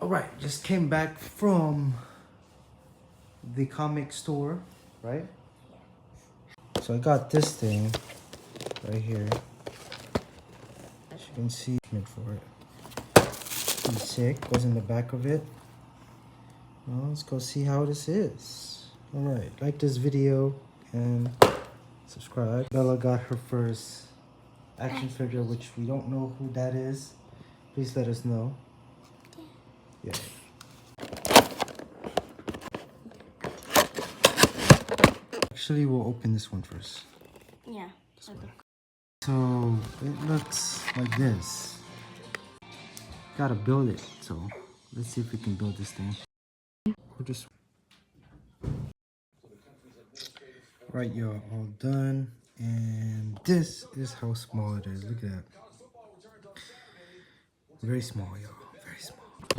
Alright, just came back from the comic store, right? So I got this thing right here. As you can see, for it. Pretty sick. Goes in the back of it. Well, let's go see how this is. Alright, like this video and subscribe. Bella got her first action figure, which we don't know who that is. Please let us know. Yeah. Actually, we'll open this one first. Yeah. So it looks like this. Gotta build it. So let's see if we can build this thing. We're just right, y'all, all done. And this is how small it is. Look at that. Very small, y'all.